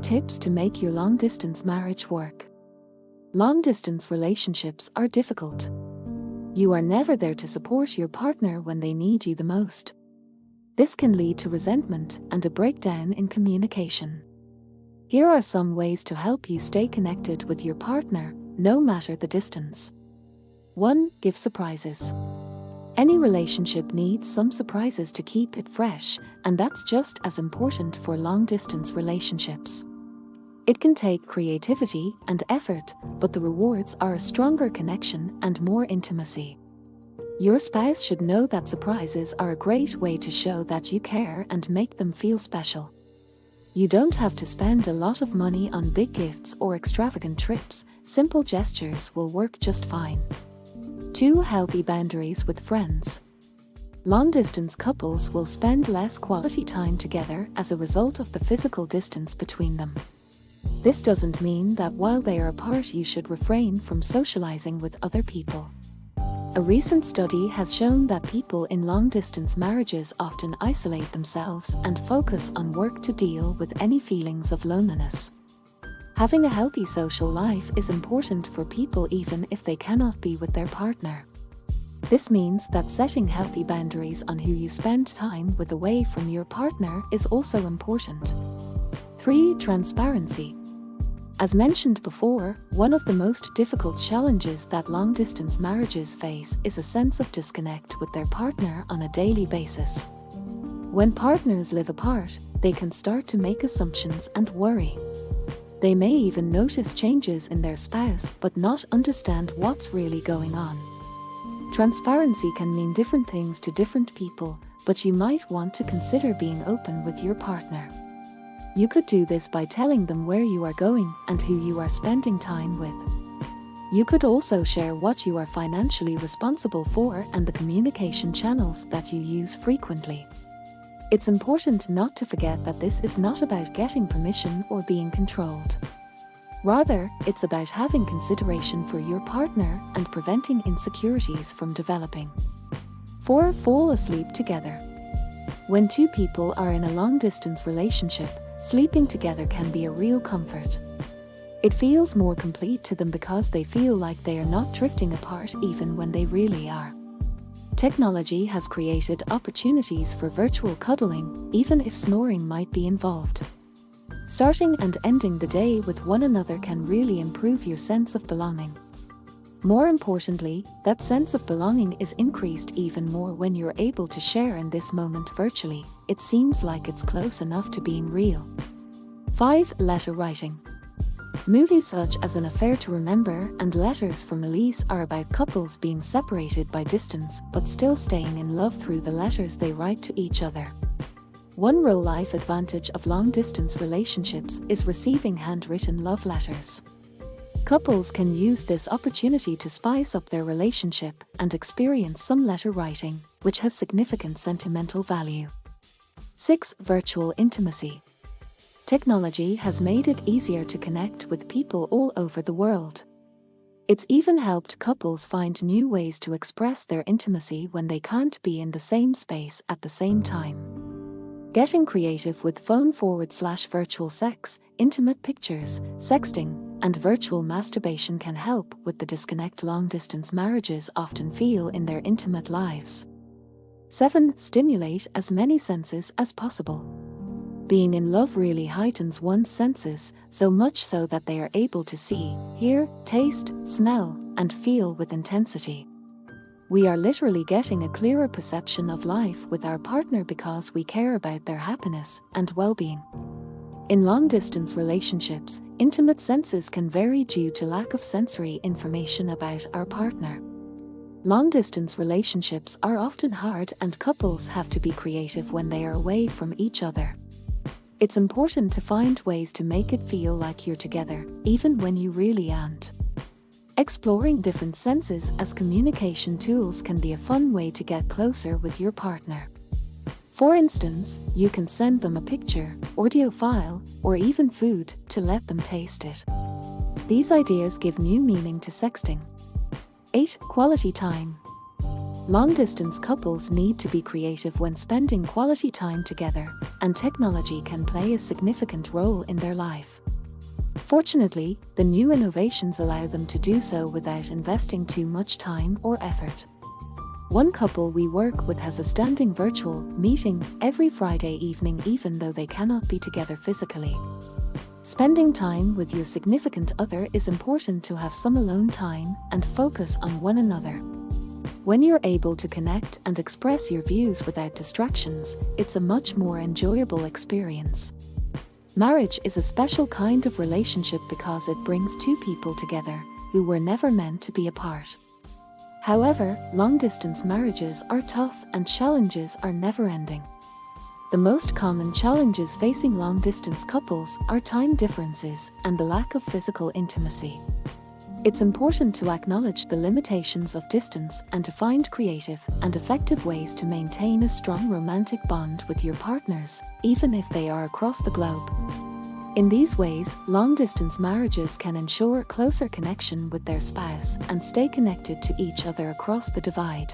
tips to make your long-distance marriage work. Long-distance relationships are difficult. You are never there to support your partner when they need you the most. This can lead to resentment and a breakdown in communication. Here are some ways to help you stay connected with your partner, no matter the distance. 1. Give surprises. Any relationship needs some surprises to keep it fresh, and that's just as important for long-distance relationships. It can take creativity and effort, but the rewards are a stronger connection and more intimacy. Your spouse should know that surprises are a great way to show that you care and make them feel special. You don't have to spend a lot of money on big gifts or extravagant trips. Simple gestures will work just fine. 2. Healthy boundaries with friends. Long-distance couples will spend less quality time together as a result of the physical distance between them. This doesn't mean that while they are apart you should refrain from socializing with other people. A recent study has shown that people in long-distance marriages often isolate themselves and focus on work to deal with any feelings of loneliness. Having a healthy social life is important for people even if they cannot be with their partner. This means that setting healthy boundaries on who you spend time with away from your partner is also important. 3. Transparency. As mentioned before, one of the most difficult challenges that long-distance marriages face is a sense of disconnect with their partner on a daily basis. When partners live apart, they can start to make assumptions and worry. They may even notice changes in their spouse but not understand what's really going on. Transparency can mean different things to different people, but you might want to consider being open with your partner. You could do this by telling them where you are going and who you are spending time with. You could also share what you are financially responsible for and the communication channels that you use frequently. It's important not to forget that this is not about getting permission or being controlled. Rather, it's about having consideration for your partner and preventing insecurities from developing. 4. Fall asleep together. When two people are in a long-distance relationship, sleeping together can be a real comfort. It feels more complete to them because they feel like they are not drifting apart even when they really are. Technology has created opportunities for virtual cuddling, even if snoring might be involved. Starting and ending the day with one another can really improve your sense of belonging. More importantly, that sense of belonging is increased even more when you're able to share in this moment virtually. It seems like it's close enough to being real. 5. Letter writing. Movies such as An Affair to Remember and Letters from Elise are about couples being separated by distance but still staying in love through the letters they write to each other. One real-life advantage of long-distance relationships is receiving handwritten love letters. Couples can use this opportunity to spice up their relationship and experience some letter writing, which has significant sentimental value. 6. Virtual intimacy. Technology has made it easier to connect with people all over the world. It's even helped couples find new ways to express their intimacy when they can't be in the same space at the same time. Getting creative with phone/virtual sex, intimate pictures, sexting, and virtual masturbation can help with the disconnect long-distance marriages often feel in their intimate lives. 7. Stimulate as many senses as possible. Being in love really heightens one's senses, so much so that they are able to see, hear, taste, smell, and feel with intensity. We are literally getting a clearer perception of life with our partner because we care about their happiness and well-being. In long-distance relationships, intimate senses can vary due to lack of sensory information about our partner. Long-distance relationships are often hard and couples have to be creative when they are away from each other. It's important to find ways to make it feel like you're together, even when you really aren't. Exploring different senses as communication tools can be a fun way to get closer with your partner. For instance, you can send them a picture, audio file, or even food to let them taste it. These ideas give new meaning to sexting. 8. Quality time. Long-distance couples need to be creative when spending quality time together, and technology can play a significant role in their life. Fortunately, the new innovations allow them to do so without investing too much time or effort. One couple we work with has a standing virtual meeting every Friday evening even though they cannot be together physically. Spending time with your significant other is important to have some alone time and focus on one another. When you're able to connect and express your views without distractions, it's a much more enjoyable experience. Marriage is a special kind of relationship because it brings two people together who were never meant to be apart. However, long-distance marriages are tough and challenges are never-ending. The most common challenges facing long-distance couples are time differences and the lack of physical intimacy. It's important to acknowledge the limitations of distance and to find creative and effective ways to maintain a strong romantic bond with your partners, even if they are across the globe. In these ways, long-distance marriages can ensure closer connection with their spouse and stay connected to each other across the divide.